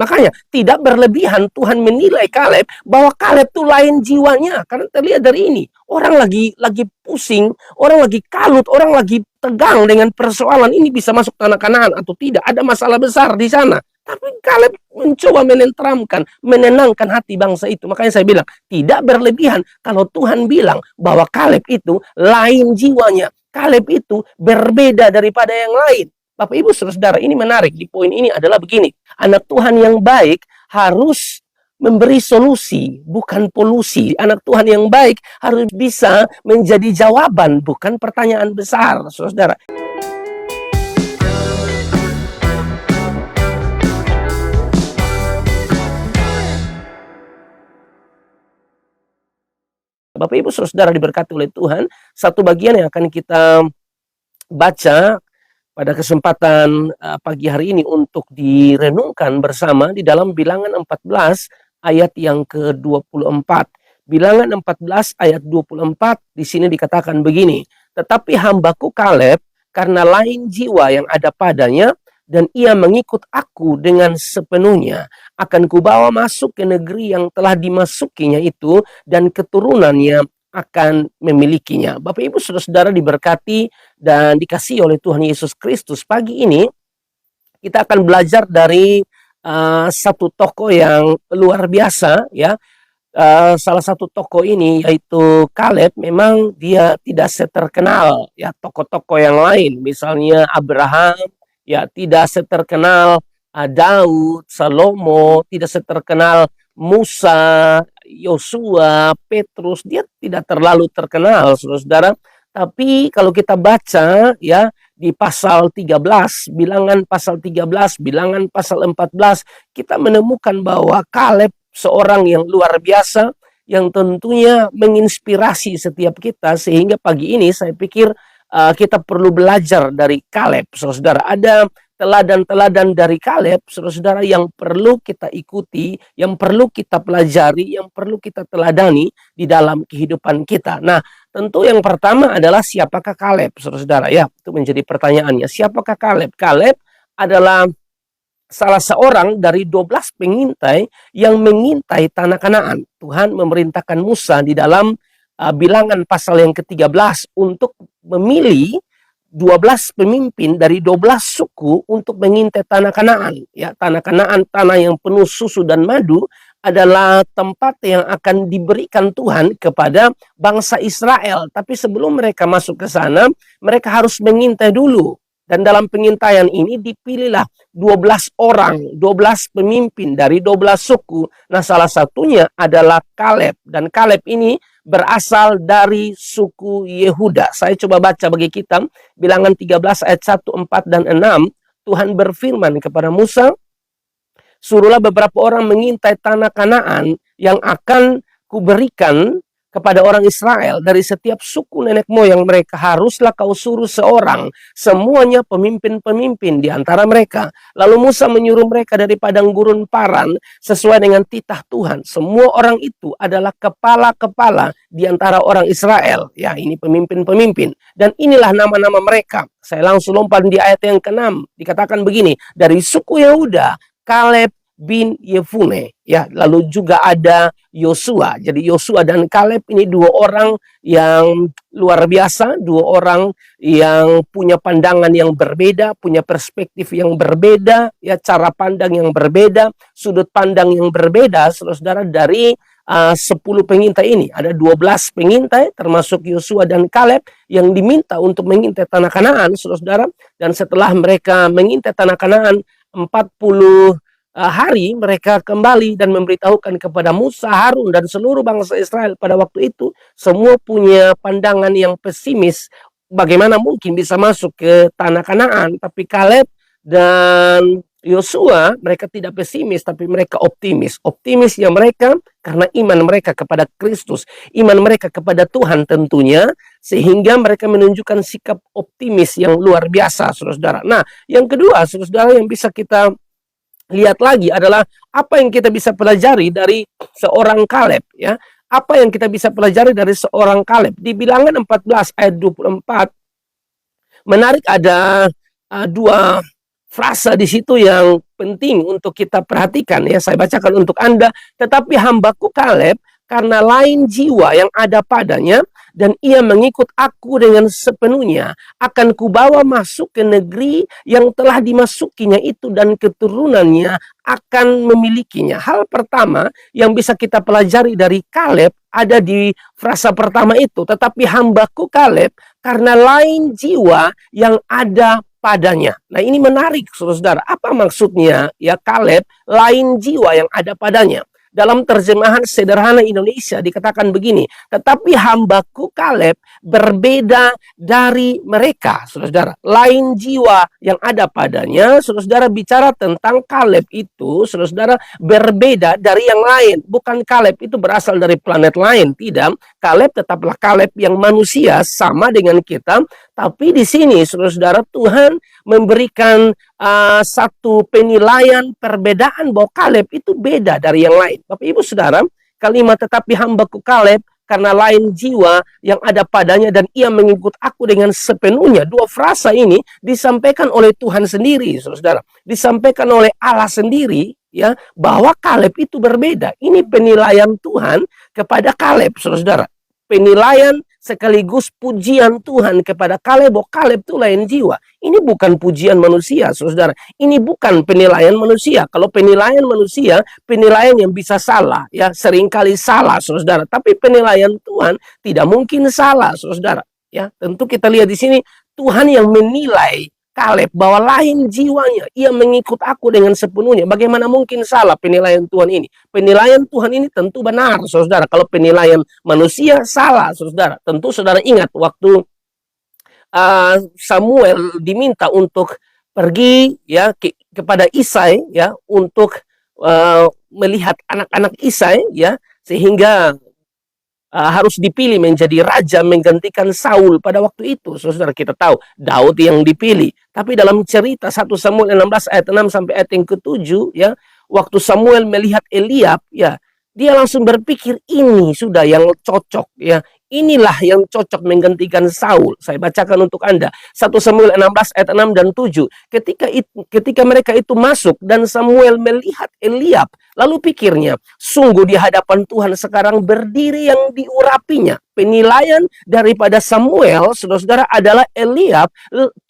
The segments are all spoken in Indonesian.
Makanya tidak berlebihan Tuhan menilai Kaleb bahwa Kaleb tuh lain jiwanya. Karena terlihat dari ini, orang lagi pusing, orang lagi kalut, orang lagi tegang dengan persoalan ini bisa masuk tanah Kanaan atau tidak. Ada masalah besar di sana. Tapi Kaleb mencoba menenteramkan, menenangkan hati bangsa itu. Makanya saya bilang, tidak berlebihan kalau Tuhan bilang bahwa Kaleb itu lain jiwanya. Kaleb itu berbeda daripada yang lain. Bapak Ibu Saudara, ini menarik. Di poin ini adalah begini. Anak Tuhan yang baik harus memberi solusi, bukan polusi. Anak Tuhan yang baik harus bisa menjadi jawaban, bukan pertanyaan besar, Saudara. Bapak Ibu Saudara diberkati oleh Tuhan, satu bagian yang akan kita baca pada kesempatan pagi hari ini untuk direnungkan bersama di dalam Bilangan 14 ayat yang ke-24. Bilangan 14 ayat 24 di sini dikatakan begini, tetapi hambaku Kaleb karena lain jiwa yang ada padanya dan ia mengikut aku dengan sepenuhnya, akan kubawa masuk ke negeri yang telah dimasukinya itu dan keturunannya akan memilikinya. Bapak Ibu Saudara diberkati dan dikasihi oleh Tuhan Yesus Kristus. Pagi ini kita akan belajar dari satu tokoh yang luar biasa, ya. Salah satu tokoh ini yaitu Kaleb. Memang dia tidak seterkenal ya tokoh-tokoh yang lain, misalnya Abraham, ya tidak seterkenal Daud, Salomo, tidak seterkenal Musa, Yosua, Petrus. Dia tidak terlalu terkenal, saudara. Tapi kalau kita baca ya di pasal 13, Bilangan pasal 13, Bilangan pasal 14, kita menemukan bahwa Kaleb seorang yang luar biasa yang tentunya menginspirasi setiap kita, sehingga pagi ini saya pikir kita perlu belajar dari Kaleb, saudara. Ada teladan-teladan dari Kaleb, saudara, yang perlu kita ikuti, yang perlu kita pelajari, yang perlu kita teladani di dalam kehidupan kita. Nah, tentu yang pertama adalah siapakah Kaleb, saudara? Ya, itu menjadi pertanyaannya. Siapakah Kaleb? Kaleb adalah salah seorang dari 12 pengintai yang mengintai tanah Kanaan. Tuhan memerintahkan Musa di dalam Bilangan pasal yang ke-13 untuk memilih 12 pemimpin dari 12 suku untuk mengintai tanah Kanaan. Ya, tanah Kanaan, tanah yang penuh susu dan madu, adalah tempat yang akan diberikan Tuhan kepada bangsa Israel. Tapi sebelum mereka masuk ke sana, mereka harus mengintai dulu. Dan dalam pengintaian ini dipilihlah 12 orang, 12 pemimpin dari 12 suku. Nah, salah satunya adalah Kaleb. Dan Kaleb ini berasal dari suku Yehuda. Saya coba baca bagi kita Bilangan 13 ayat 1, 4, dan 6. Tuhan berfirman kepada Musa, suruhlah beberapa orang mengintai tanah Kanaan yang akan kuberikan kepada orang Israel. Dari setiap suku nenek moyang mereka haruslah kau suruh seorang, semuanya pemimpin-pemimpin di antara mereka. Lalu Musa menyuruh mereka dari padang gurun Paran sesuai dengan titah Tuhan. Semua orang itu adalah kepala-kepala di antara orang Israel. Ya, ini pemimpin-pemimpin. Dan inilah nama-nama mereka. Saya langsung lompat di ayat yang ke-6. Dikatakan begini, dari suku Yehuda, Kaleb bin Yefune, ya, lalu juga ada Yosua. Jadi Yosua dan Kaleb ini dua orang yang luar biasa, dua orang yang punya pandangan yang berbeda, punya perspektif yang berbeda, ya, cara pandang yang berbeda, sudut pandang yang berbeda, saudara, dari 10 pengintai ini. Ada 12 pengintai termasuk Yosua dan Kaleb yang diminta untuk mengintai tanah Kanaan, saudara. Dan setelah mereka mengintai tanah Kanaan 40 hari, mereka kembali dan memberitahukan kepada Musa, Harun, dan seluruh bangsa Israel pada waktu itu. Semua punya pandangan yang pesimis, bagaimana mungkin bisa masuk ke tanah Kanaan. Tapi Kaleb dan Yosua, mereka tidak pesimis, tapi mereka optimis. Optimisnya mereka karena iman mereka kepada Kristus, iman mereka kepada Tuhan tentunya, sehingga mereka menunjukkan sikap optimis yang luar biasa, saudara. Nah, yang kedua, saudara, yang bisa kita lihat lagi adalah apa yang kita bisa pelajari dari seorang Kaleb, ya. Apa yang kita bisa pelajari dari seorang Kaleb? Di Bilangan 14 ayat 24 menarik, ada dua frasa di situ yang penting untuk kita perhatikan ya. Saya bacakan untuk Anda. Tetapi hambaku Kaleb, karena lain jiwa yang ada padanya, dan ia mengikut aku dengan sepenuhnya, akan kubawa masuk ke negeri yang telah dimasukinya itu, dan keturunannya akan memilikinya. Hal pertama yang bisa kita pelajari dari Kaleb ada di frasa pertama itu. Tetapi hambaku Kaleb, karena lain jiwa yang ada padanya. Nah, ini menarik, saudara. Apa maksudnya ya Kaleb lain jiwa yang ada padanya? Dalam terjemahan sederhana Indonesia dikatakan begini, tetapi hambaku Kaleb berbeda dari mereka, saudara. Lain jiwa yang ada padanya, saudara, bicara tentang Kaleb itu, saudara, berbeda dari yang lain. Bukan Kaleb itu berasal dari planet lain, tidak. Kaleb tetaplah Kaleb yang manusia, sama dengan kita. Tapi di sini, saudara, Tuhan memberikan satu penilaian perbedaan bahwa Kaleb itu beda dari yang lain. Bapak Ibu Saudara, kalimat tetapi hambaku Kaleb karena lain jiwa yang ada padanya dan ia mengikut aku dengan sepenuhnya. Dua frasa ini disampaikan oleh Tuhan sendiri, saudara. Disampaikan oleh Allah sendiri, ya, bahwa Kaleb itu berbeda. Ini penilaian Tuhan kepada Kaleb, saudara. Penilaian sekaligus pujian Tuhan kepada Kaleb, bahwa Kaleb itu lain jiwa. Ini bukan pujian manusia, saudara. Ini bukan penilaian manusia. Kalau penilaian manusia, penilaian yang bisa salah, ya, seringkali salah, saudara. Tapi penilaian Tuhan tidak mungkin salah, saudara. Ya, tentu kita lihat di sini Tuhan yang menilai Kaleb bahwa lain jiwanya, ia mengikut aku dengan sepenuhnya. Bagaimana mungkin salah penilaian Tuhan ini? Penilaian Tuhan ini tentu benar, saudara. Kalau penilaian manusia salah, saudara. Tentu saudara ingat waktu Samuel diminta untuk pergi ya kepada Isai ya untuk melihat anak-anak Isai ya, sehingga harus dipilih menjadi raja menggantikan Saul pada waktu itu. Saudara, kita tahu Daud yang dipilih. Tapi dalam cerita 1 Samuel 16 ayat 6 sampai ayat yang ke-7 ya, waktu Samuel melihat Eliab ya, dia langsung berpikir ini sudah yang cocok ya. Inilah yang cocok menggantikan Saul. Saya bacakan untuk Anda. 1 Samuel 16 ayat 6 dan 7. Ketika mereka itu masuk dan Samuel melihat Eliab, lalu pikirnya, sungguh di hadapan Tuhan sekarang berdiri yang diurapinya. Penilaian daripada Samuel, saudara-saudara, adalah Eliab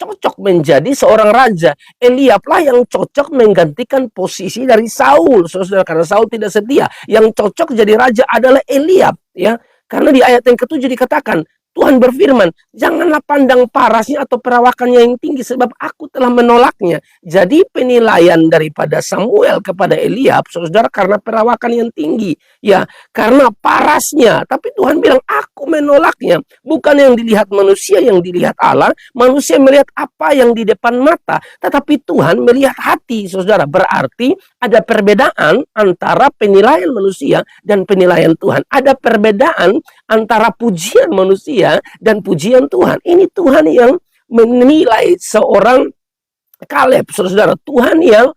cocok menjadi seorang raja. Eliablah yang cocok menggantikan posisi dari Saul, saudara-saudara, karena Saul tidak setia. Yang cocok jadi raja adalah Eliab, ya. Karena di ayat yang ke-7 dikatakan, Tuhan berfirman, janganlah pandang parasnya atau perawakannya yang tinggi, sebab aku telah menolaknya. Jadi penilaian daripada Samuel kepada Eliab, saudara, karena perawakan yang tinggi. Ya, karena parasnya. Tapi Tuhan bilang, aku menolaknya. Bukan yang dilihat manusia, yang dilihat Allah. Manusia melihat apa yang di depan mata. Tetapi Tuhan melihat hati, saudara. Berarti ada perbedaan antara penilaian manusia dan penilaian Tuhan. Ada perbedaan antara pujian manusia dan pujian Tuhan. Ini Tuhan yang menilai seorang Kaleb, saudara. Tuhan yang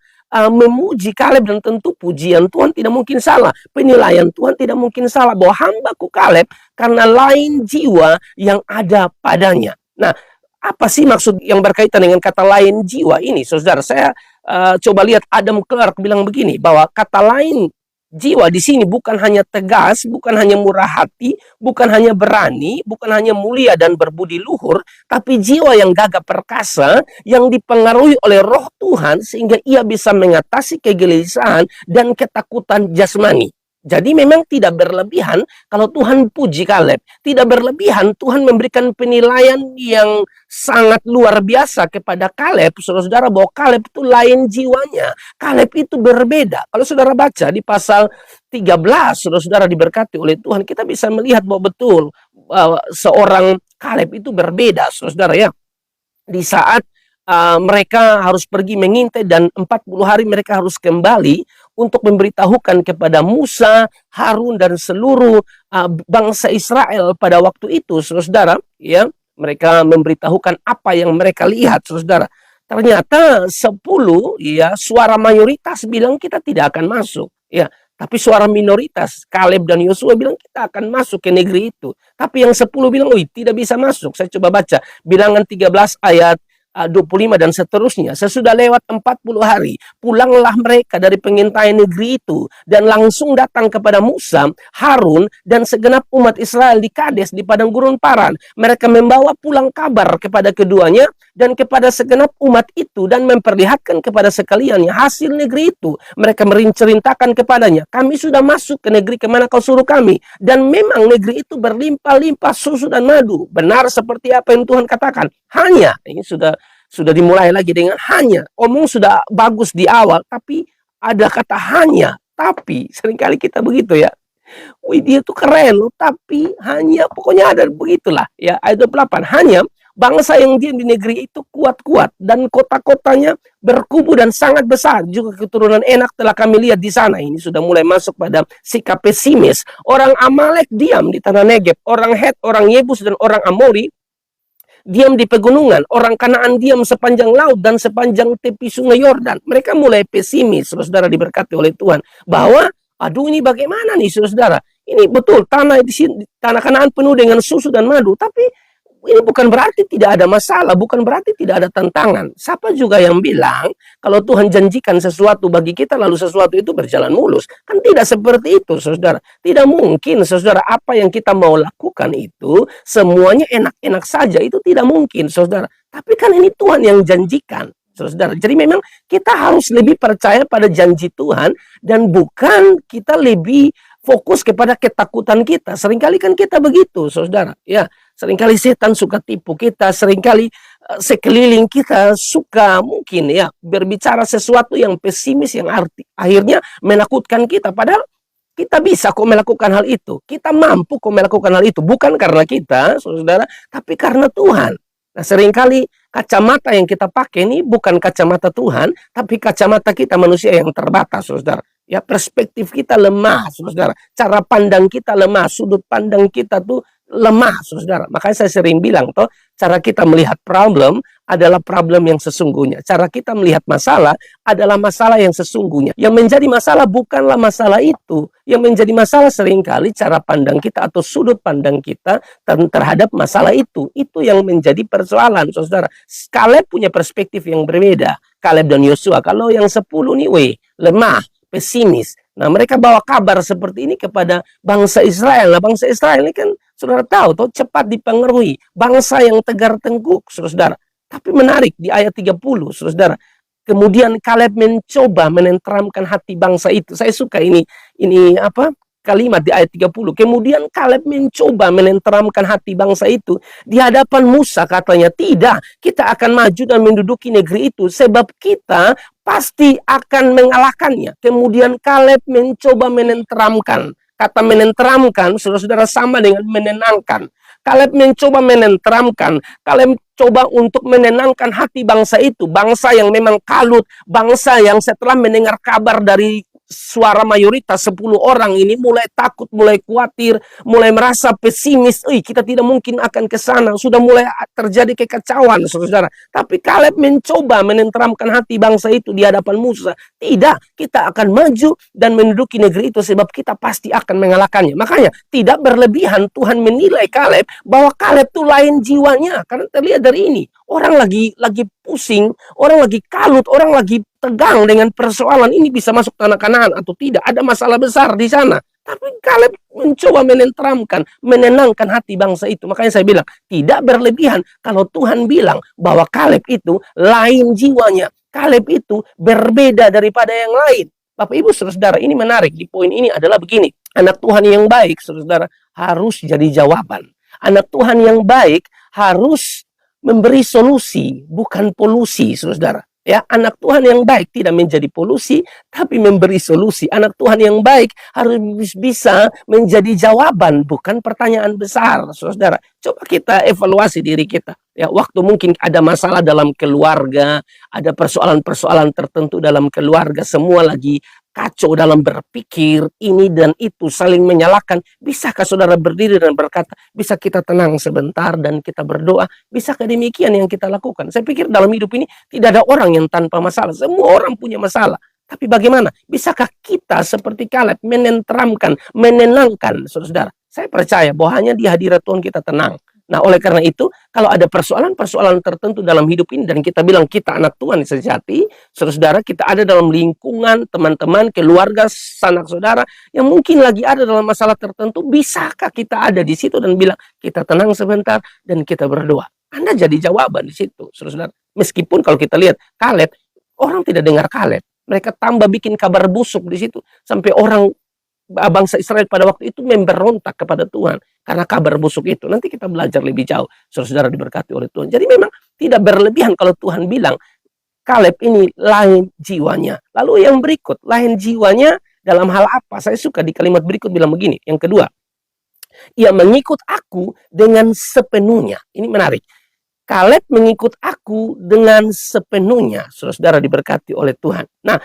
memuji Kaleb, dan tentu pujian Tuhan tidak mungkin salah. Penilaian Tuhan tidak mungkin salah bahwa hambaku Kaleb karena lain jiwa yang ada padanya. Nah, apa sih maksud yang berkaitan dengan kata lain jiwa ini, saudara? Saya coba lihat Adam Clark bilang begini, bahwa kata lain jiwa di sini bukan hanya tegas, bukan hanya murah hati, bukan hanya berani, bukan hanya mulia dan berbudi luhur, tapi jiwa yang gagah perkasa, yang dipengaruhi oleh Roh Tuhan sehingga ia bisa mengatasi kegelisahan dan ketakutan jasmani. Jadi memang tidak berlebihan kalau Tuhan puji Kaleb. Tidak berlebihan Tuhan memberikan penilaian yang sangat luar biasa kepada Kaleb. Saudara-saudara, bahwa Kaleb itu lain jiwanya. Kaleb itu berbeda. Kalau saudara baca di pasal 13, saudara-saudara diberkati oleh Tuhan, kita bisa melihat bahwa betul seorang Kaleb itu berbeda, saudara ya. Di saat mereka harus pergi mengintai dan 40 hari mereka harus kembali untuk memberitahukan kepada Musa, Harun dan seluruh bangsa Israel pada waktu itu, saudara, ya, mereka memberitahukan apa yang mereka lihat, saudara. Ternyata 10 ya, suara mayoritas bilang kita tidak akan masuk, ya. Tapi suara minoritas, Kaleb dan Yosua bilang kita akan masuk ke negeri itu. Tapi yang 10 bilang, tidak bisa masuk. Saya coba baca Bilangan 13 ayat 25 dan seterusnya. Sesudah lewat 40 hari, pulanglah mereka dari pengintaian negeri itu dan langsung datang kepada Musa, Harun, dan segenap umat Israel di Kades di padang gurun Paran. Mereka membawa pulang kabar kepada keduanya dan kepada segenap umat itu dan memperlihatkan kepada sekaliannya hasil negeri itu. Mereka menceritakan kepadanya, kami sudah masuk ke negeri kemana kau suruh kami, dan memang negeri itu berlimpah-limpah susu dan madu. Benar seperti apa yang Tuhan katakan. Hanya, ini sudah dimulai lagi dengan hanya. Omong sudah bagus di awal, tapi ada kata hanya. Tapi seringkali kita begitu ya. Wih, dia tuh keren loh, tapi hanya, pokoknya ada begitulah ya. Ayat 28, hanya bangsa yang diam di negeri itu kuat-kuat dan kota-kotanya berkubu dan sangat besar. Juga keturunan Enak telah kami lihat di sana. Ini sudah mulai masuk pada sikap pesimis. Orang Amalek diam di tanah Negeb, orang Het, orang Yebus, dan orang Amori diam di pegunungan. Orang Kanaan diam sepanjang laut dan sepanjang tepi sungai Yordan. Mereka mulai pesimis, saudara, diberkati oleh Tuhan, bahwa aduh, ini bagaimana nih, saudara? Ini betul tanah di sini, tanah Kanaan penuh dengan susu dan madu, tapi ini bukan berarti tidak ada masalah, bukan berarti tidak ada tantangan. Siapa juga yang bilang kalau Tuhan janjikan sesuatu bagi kita lalu sesuatu itu berjalan mulus? Kan tidak seperti itu, saudara. Tidak mungkin, saudara, apa yang kita mau lakukan itu semuanya enak-enak saja. Itu tidak mungkin, saudara. Tapi kan ini Tuhan yang janjikan, saudara. Jadi memang kita harus lebih percaya pada janji Tuhan dan bukan kita lebih fokus kepada ketakutan kita. Seringkali kan kita begitu, saudara. Ya, seringkali setan suka tipu kita, seringkali sekeliling kita suka mungkin ya berbicara sesuatu yang pesimis yang akhirnya menakutkan kita. Padahal kita bisa kok melakukan hal itu. Kita mampu kok melakukan hal itu. Bukan karena kita, saudara, tapi karena Tuhan. Nah, seringkali kacamata yang kita pakai ini bukan kacamata Tuhan, tapi kacamata kita manusia yang terbatas, saudara. Ya, perspektif kita lemah, saudara. Cara pandang kita lemah, sudut pandang kita tuh lemah, saudara. Makanya saya sering bilang, toh, cara kita melihat problem adalah problem yang sesungguhnya. Cara kita melihat masalah adalah masalah yang sesungguhnya. Yang menjadi masalah bukanlah masalah itu. Yang menjadi masalah seringkali cara pandang kita atau sudut pandang kita terhadap masalah itu. Itu yang menjadi persoalan, saudara. Kaleb punya perspektif yang berbeda. Kaleb dan Yosua. Kalau yang 10 nih, lemah, pesimis. Nah, mereka bawa kabar seperti ini kepada bangsa Israel. Nah, bangsa Israel ini kan saudara tahu, toh, cepat dipengaruhi. Bangsa yang tegar tengkuk, saudara. Tapi menarik di ayat 30, saudara. Kemudian Kaleb mencoba menenteramkan hati bangsa itu. Saya suka ini kalimat di ayat 30. Kemudian Kaleb mencoba menenteramkan hati bangsa itu. Di hadapan Musa katanya, tidak, kita akan maju dan menduduki negeri itu. Sebab kita pasti akan mengalahkannya. Kemudian Kaleb mencoba menenteramkan. Kata menenteramkan, saudara-saudara, sama dengan menenangkan. Kaleb mencoba menenteramkan. Kaleb coba untuk menenangkan hati bangsa itu. Bangsa yang memang kalut. Bangsa yang setelah mendengar kabar dari suara mayoritas 10 orang ini mulai takut, mulai khawatir, mulai merasa pesimis. Kita tidak mungkin akan ke sana. Sudah mulai terjadi kekacauan, saudara. Tapi Kaleb mencoba menenteramkan hati bangsa itu di hadapan Musa. Tidak, kita akan maju dan menduduki negeri itu sebab kita pasti akan mengalahkannya. Makanya tidak berlebihan Tuhan menilai Kaleb bahwa Kaleb itu lain jiwanya. Karena terlihat dari ini, orang lagi pusing, orang lagi kalut, orang lagi tegang dengan persoalan ini bisa masuk tanah Kanaan atau tidak. Ada masalah besar di sana. Tapi Kaleb mencoba menenteramkan, menenangkan hati bangsa itu. Makanya saya bilang, tidak berlebihan kalau Tuhan bilang bahwa Kaleb itu lain jiwanya. Kaleb itu berbeda daripada yang lain. Bapak Ibu saudara, ini menarik. Di poin ini adalah begini. Anak Tuhan yang baik, saudara, harus jadi jawaban. Anak Tuhan yang baik harus memberi solusi, bukan polusi, saudara. Ya, anak Tuhan yang baik tidak menjadi polusi, tapi memberi solusi. Anak Tuhan yang baik harus bisa menjadi jawaban, bukan pertanyaan besar, saudara. Coba kita evaluasi diri kita. Ya, waktu mungkin ada masalah dalam keluarga, ada persoalan-persoalan tertentu dalam keluarga, semua lagi kacau dalam berpikir, ini dan itu saling menyalahkan. Bisakah saudara berdiri dan berkata, bisa kita tenang sebentar dan kita berdoa? Bisakah demikian yang kita lakukan? Saya pikir dalam hidup ini tidak ada orang yang tanpa masalah. Semua orang punya masalah. Tapi bagaimana? Bisakah kita seperti Kaleb menenteramkan, menenangkan, saudara? Saya percaya bahwa hanya di hadirat Tuhan kita tenang. Nah, oleh karena itu, kalau ada persoalan-persoalan tertentu dalam hidup ini dan kita bilang kita anak Tuhan sejati, saudara, kita ada dalam lingkungan teman-teman, keluarga, sanak saudara yang mungkin lagi ada dalam masalah tertentu, bisakah kita ada di situ dan bilang kita tenang sebentar dan kita berdoa? Anda jadi jawaban di situ, saudara. Meskipun kalau kita lihat Kaleb, orang tidak dengar Kaleb, mereka tambah bikin kabar busuk di situ sampai orang bangsa Israel pada waktu itu memberontak kepada Tuhan karena kabar busuk itu. Nanti kita belajar lebih jauh, saudara diberkati oleh Tuhan. Jadi memang tidak berlebihan kalau Tuhan bilang Kaleb ini lain jiwanya. Lalu yang berikut, lain jiwanya dalam hal apa? Saya suka di kalimat berikut bilang begini. Yang kedua, ia mengikut aku dengan sepenuhnya. Ini menarik. Kaleb mengikut aku dengan sepenuhnya, saudara diberkati oleh Tuhan. Nah,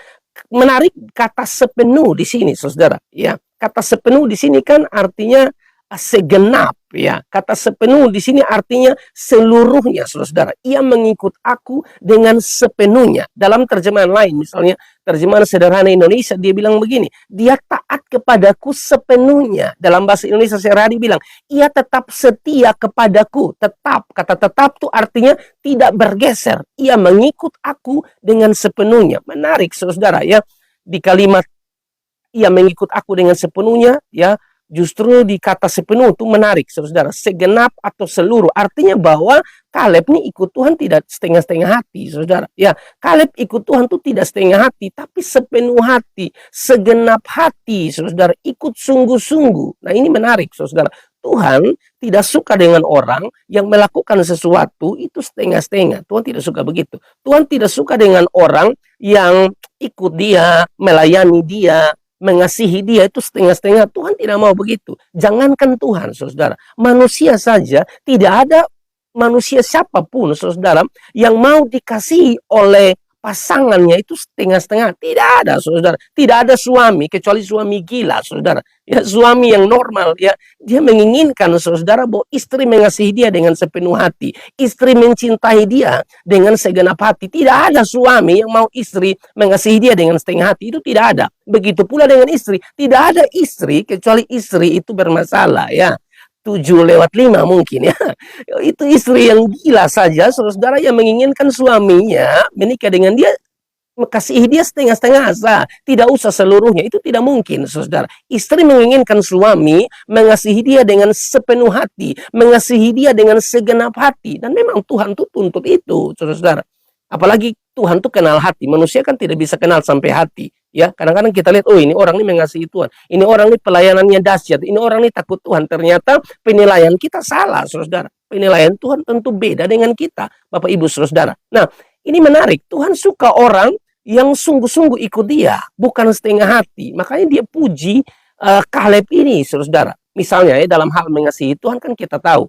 menarik kata sepenuh di sini, saudara. Ya, kata sepenuh di sini kan artinya segenap, ya. Kata sepenuh di sini artinya seluruhnya, saudara. Ia mengikut aku dengan sepenuhnya. Dalam terjemahan lain, misalnya terjemahan sederhana Indonesia, dia bilang begini, dia taat kepadaku sepenuhnya. Dalam bahasa Indonesia sehari-hari bilang, ia tetap setia kepadaku. Tetap, kata tetap itu artinya tidak bergeser. Ia mengikut aku dengan sepenuhnya. Menarik, saudara, ya. Di kalimat ia mengikut aku dengan sepenuhnya, ya. Justru di kata sepenuh itu menarik, saudara. Segenap atau seluruh. Artinya bahwa Kaleb ini ikut Tuhan tidak setengah-setengah hati, saudara. Ya, Kaleb ikut Tuhan itu tidak setengah hati, tapi sepenuh hati, segenap hati, saudara. Ikut sungguh-sungguh. Nah, ini menarik, saudara. Tuhan tidak suka dengan orang yang melakukan sesuatu itu setengah-setengah. Tuhan tidak suka begitu. Tuhan tidak suka dengan orang yang ikut dia, melayani dia, mengasihi dia itu setengah-setengah. Tuhan tidak mau begitu. Jangankan Tuhan, saudara. Manusia saja, tidak ada manusia siapapun, saudara, yang mau dikasihi oleh pasangannya itu setengah-setengah. Tidak ada, saudara. Tidak ada suami, kecuali suami gila, saudara. Ya, suami yang normal, ya. Dia menginginkan, saudara, bahwa istri mengasihi dia dengan sepenuh hati. Istri mencintai dia dengan segenap hati. Tidak ada suami yang mau istri mengasihi dia dengan setengah hati. Itu tidak ada. Begitu pula dengan istri. Tidak ada istri, kecuali istri itu bermasalah, ya. 7/5 mungkin, ya. Itu istri yang gila saja, saudara, yang menginginkan suaminya menikah dengan dia, mengasihi dia setengah-setengah, tidak usah seluruhnya. Itu tidak mungkin, saudara. Istri menginginkan suami mengasihi dia dengan sepenuh hati, mengasihi dia dengan segenap hati. Dan memang Tuhan tuh tuntut itu, saudara. Apalagi Tuhan tuh kenal hati. Manusia kan tidak bisa kenal sampai hati. Ya, kadang-kadang kita lihat, oh ini orang ini mengasihi Tuhan. Ini orang ini pelayanannya dahsyat. Ini orang ini takut Tuhan. Ternyata penilaian kita salah, saudara. Penilaian Tuhan tentu beda dengan kita, Bapak Ibu saudara. Nah, ini menarik. Tuhan suka orang yang sungguh-sungguh ikut dia, bukan setengah hati. Makanya dia puji Kaleb ini, saudara. Misalnya ya, dalam hal mengasihi Tuhan kan kita tahu.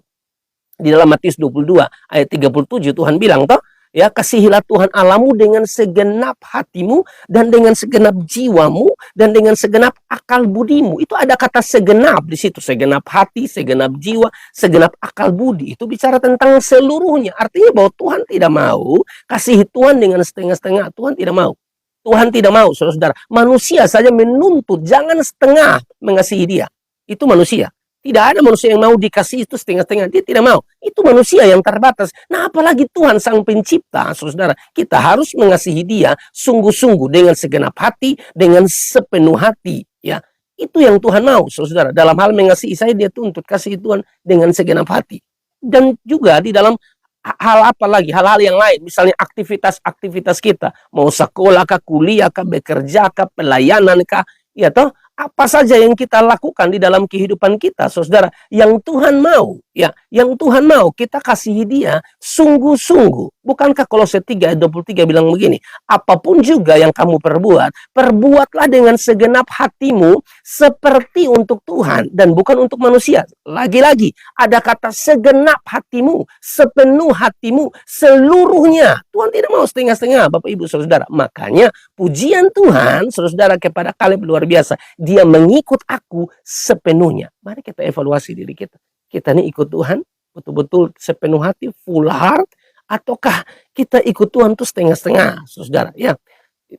Di dalam Matius 22 ayat 37 Tuhan bilang toh, ya, kasihilah Tuhan Allahmu dengan segenap hatimu dan dengan segenap jiwamu dan dengan segenap akal budimu. Itu ada kata segenap di situ, segenap hati, segenap jiwa, segenap akal budi. Itu bicara tentang seluruhnya. Artinya bahwa Tuhan tidak mau kasihi Tuhan dengan setengah-setengah. Tuhan tidak mau. Tuhan tidak mau, saudara. Manusia saja menuntut jangan setengah mengasihi dia. Itu manusia. Tidak ada manusia yang mau dikasih itu setengah-setengah. Dia tidak mau. Itu manusia yang terbatas. Nah, apalagi Tuhan sang pencipta, saudara. Kita harus mengasihi dia sungguh-sungguh dengan segenap hati, dengan sepenuh hati. Ya, itu yang Tuhan mau, saudara. Dalam hal mengasihi saya, dia tuntut kasih Tuhan dengan segenap hati. Dan juga di dalam hal apa lagi? Hal-hal yang lain. Misalnya aktivitas-aktivitas kita. Mau sekolah kah, kuliah kah, bekerja kah, pelayanan kah. Ya toh, apa saja yang kita lakukan di dalam kehidupan kita, saudara, yang Tuhan mau, ya, yang Tuhan mau kita kasihi dia sungguh-sungguh. Bukankah Kolose 3 ayat 23 bilang begini, apapun juga yang kamu perbuat, perbuatlah dengan segenap hatimu seperti untuk Tuhan dan bukan untuk manusia. Lagi-lagi ada kata segenap hatimu, sepenuh hatimu, seluruhnya. Tuhan tidak mau setengah-setengah, Bapak Ibu saudara. Makanya pujian Tuhan, saudara, kepada Kaleb luar biasa. Dia mengikut aku sepenuhnya. Mari kita evaluasi diri kita. Kita ini ikut Tuhan betul-betul sepenuh hati, full heart, ataukah kita ikut Tuhan tuh setengah-setengah, saudara? Ya,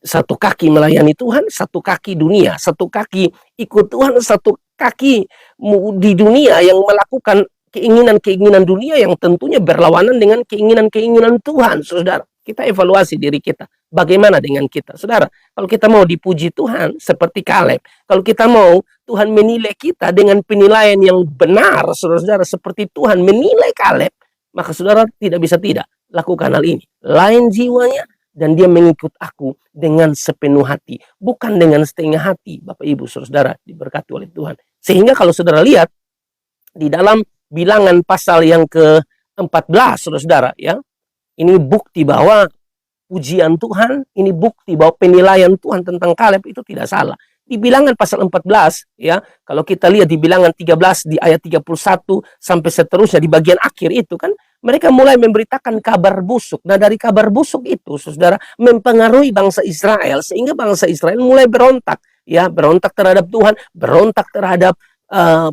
satu kaki melayani Tuhan, satu kaki dunia, satu kaki ikut Tuhan, satu kaki di dunia yang melakukan keinginan-keinginan dunia yang tentunya berlawanan dengan keinginan-keinginan Tuhan, saudara. Kita evaluasi diri kita. Bagaimana dengan kita, saudara? Kalau kita mau dipuji Tuhan seperti Kaleb, kalau kita mau Tuhan menilai kita dengan penilaian yang benar, saudara-saudara, seperti Tuhan menilai Kaleb, maka saudara tidak bisa tidak lakukan hal ini. Lain jiwanya, dan dia mengikut aku dengan sepenuh hati, bukan dengan setengah hati. Bapak Ibu saudara diberkati oleh Tuhan. Sehingga kalau saudara lihat di dalam Bilangan pasal yang ke-14, saudara-saudara, ya, ini bukti bahwa pujian Tuhan, ini bukti bahwa penilaian Tuhan tentang Kaleb itu tidak salah. Di Bilangan pasal 14, ya, kalau kita lihat di Bilangan 13 di ayat 31 sampai seterusnya di bagian akhir itu kan mereka mulai memberitakan kabar busuk. Nah, dari kabar busuk itu, saudara, mempengaruhi bangsa Israel sehingga bangsa Israel mulai berontak, ya, berontak terhadap Tuhan, berontak terhadap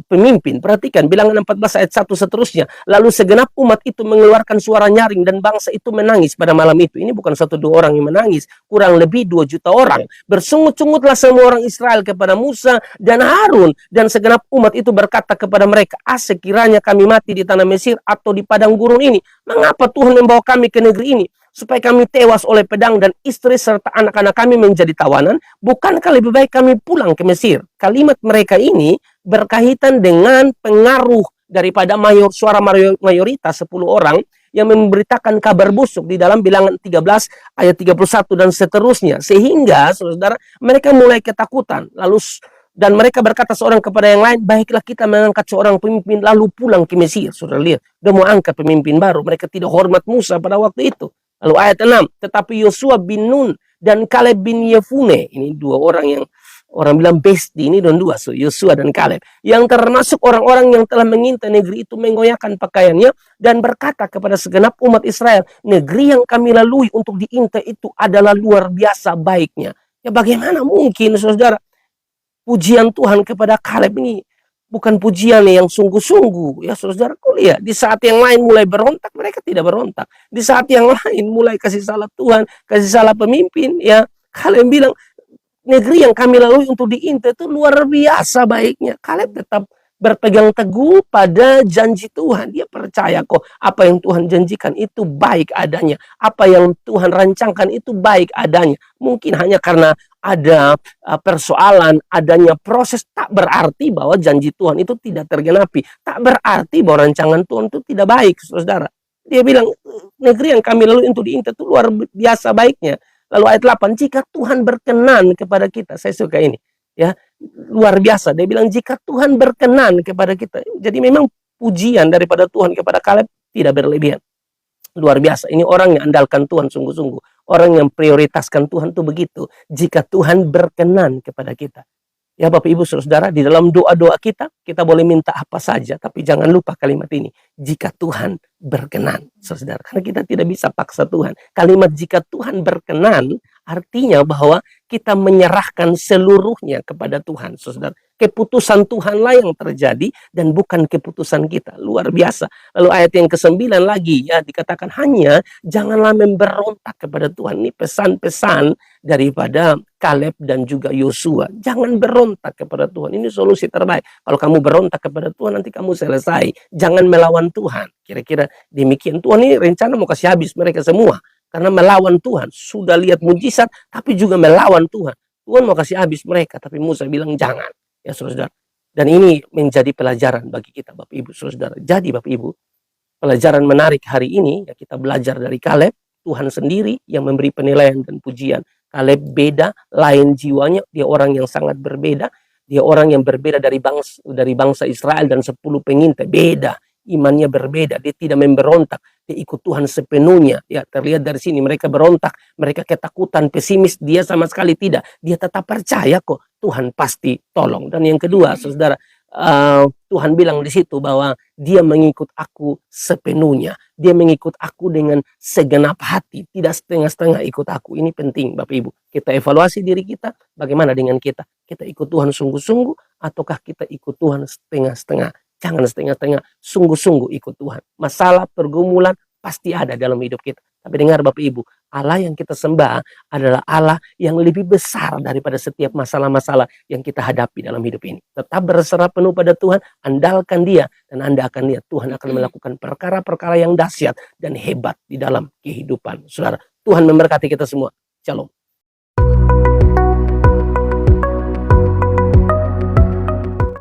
pemimpin. Perhatikan Bilangan 14 ayat 1 seterusnya. Lalu segenap umat itu mengeluarkan suara nyaring dan bangsa itu menangis pada malam itu. Ini bukan 1-2 orang yang menangis, kurang lebih 2 juta orang. Bersungut-sungutlah semua orang Israel kepada Musa dan Harun, dan segenap umat itu berkata kepada mereka, sekiranya kami mati di tanah Mesir atau di padang gurun ini, mengapa Tuhan membawa kami ke negeri ini? Supaya kami tewas oleh pedang dan istri serta anak-anak kami menjadi tawanan? Bukankah lebih baik kami pulang ke Mesir? Kalimat mereka ini berkaitan dengan pengaruh daripada suara mayoritas 10 orang yang memberitakan kabar busuk di dalam Bilangan 13 ayat 31 dan seterusnya. Sehingga saudara, mereka mulai ketakutan. Dan mereka berkata seorang kepada yang lain, baiklah kita mengangkat seorang pemimpin lalu pulang ke Mesir. Saudara lihat, dia mau angkat pemimpin baru. Mereka tidak hormat Musa pada waktu itu. Lalu ayat 6, tetapi Yosua bin Nun dan Kaleb bin Yefune, ini 2 orang yang orang bilang besti, ini dan 2, so Yosua dan Kaleb, yang termasuk orang-orang yang telah mengintai negeri itu, menggoyahkan pakaiannya dan berkata kepada segenap umat Israel, negeri yang kami lalui untuk diintai itu adalah luar biasa baiknya. Ya, bagaimana mungkin, saudara, pujian Tuhan kepada Kaleb ini bukan pujian yang sungguh-sungguh, ya saudara. Lihat, di saat yang lain mulai berontak, mereka tidak berontak. Di saat yang lain mulai kasih salah Tuhan, kasih salah pemimpin, ya, Kaleb bilang negeri yang kami lalui untuk diintai itu luar biasa baiknya. Kaleb tetap berpegang teguh pada janji Tuhan. Dia percaya kok apa yang Tuhan janjikan itu baik adanya, apa yang Tuhan rancangkan itu baik adanya. Mungkin hanya karena ada persoalan, adanya proses, tak berarti bahwa janji Tuhan itu tidak tergenapi. Tak berarti bahwa rancangan Tuhan itu tidak baik, saudara. Dia bilang, negeri yang kami lalui untuk diintai itu luar biasa baiknya. Lalu ayat 8, jika Tuhan berkenan kepada kita. Saya suka ini, ya, luar biasa. Dia bilang, jika Tuhan berkenan kepada kita. Jadi memang pujian daripada Tuhan kepada Kaleb tidak berlebihan. Luar biasa. Ini orang yang andalkan Tuhan sungguh-sungguh. Orang yang prioritaskan Tuhan itu begitu. Jika Tuhan berkenan kepada kita. Ya Bapak Ibu Saudara, di dalam doa-doa kita boleh minta apa saja. Tapi jangan lupa kalimat ini. Jika Tuhan berkenan, saudara. Karena kita tidak bisa paksa Tuhan. Kalimat jika Tuhan berkenan artinya bahwa kita menyerahkan seluruhnya kepada Tuhan, saudara. Keputusan Tuhanlah yang terjadi dan bukan keputusan kita. Luar biasa. Lalu ayat yang ke-9 lagi, ya, dikatakan hanya janganlah memberontak kepada Tuhan. Ini pesan-pesan daripada Kaleb dan juga Yosua. Jangan berontak kepada Tuhan. Ini solusi terbaik. Kalau kamu berontak kepada Tuhan, nanti kamu selesai. Jangan melawan Tuhan. Kira-kira demikian. Tuhan ini rencana mau kasih habis mereka semua. Karena melawan Tuhan. Sudah lihat mujizat, tapi juga melawan Tuhan. Tuhan mau kasih habis mereka, tapi Musa bilang jangan. Ya saudara. Dan ini menjadi pelajaran bagi kita, Bapak Ibu saudara. Jadi Bapak Ibu, pelajaran menarik hari ini, ya, kita belajar dari Kaleb. Tuhan sendiri yang memberi penilaian dan pujian. Kaleb beda, lain jiwanya, dia orang yang sangat berbeda. Dia orang yang berbeda dari bangsa Israel dan 10 pengintai. Beda, imannya berbeda. Dia tidak memberontak, dia ikut Tuhan sepenuhnya. Ya, terlihat dari sini mereka berontak, mereka ketakutan, pesimis. Dia sama sekali tidak. Dia tetap percaya kok Tuhan pasti tolong. Dan yang kedua, saudara, Tuhan bilang di situ bahwa dia mengikut aku sepenuhnya. Dia mengikut aku dengan segenap hati, tidak setengah-setengah ikut aku. Ini penting Bapak Ibu. Kita evaluasi diri kita, bagaimana dengan kita? Kita ikut Tuhan sungguh-sungguh ataukah kita ikut Tuhan setengah-setengah? Jangan setengah-setengah, sungguh-sungguh ikut Tuhan. Masalah, pergumulan pasti ada dalam hidup kita. Tapi dengar Bapak Ibu, Allah yang kita sembah adalah Allah yang lebih besar daripada setiap masalah-masalah yang kita hadapi dalam hidup ini. Tetap berserah penuh pada Tuhan, andalkan Dia, dan Anda akan lihat Tuhan akan melakukan perkara-perkara yang dahsyat dan hebat di dalam kehidupan saudara. Tuhan memberkati kita semua. Shalom.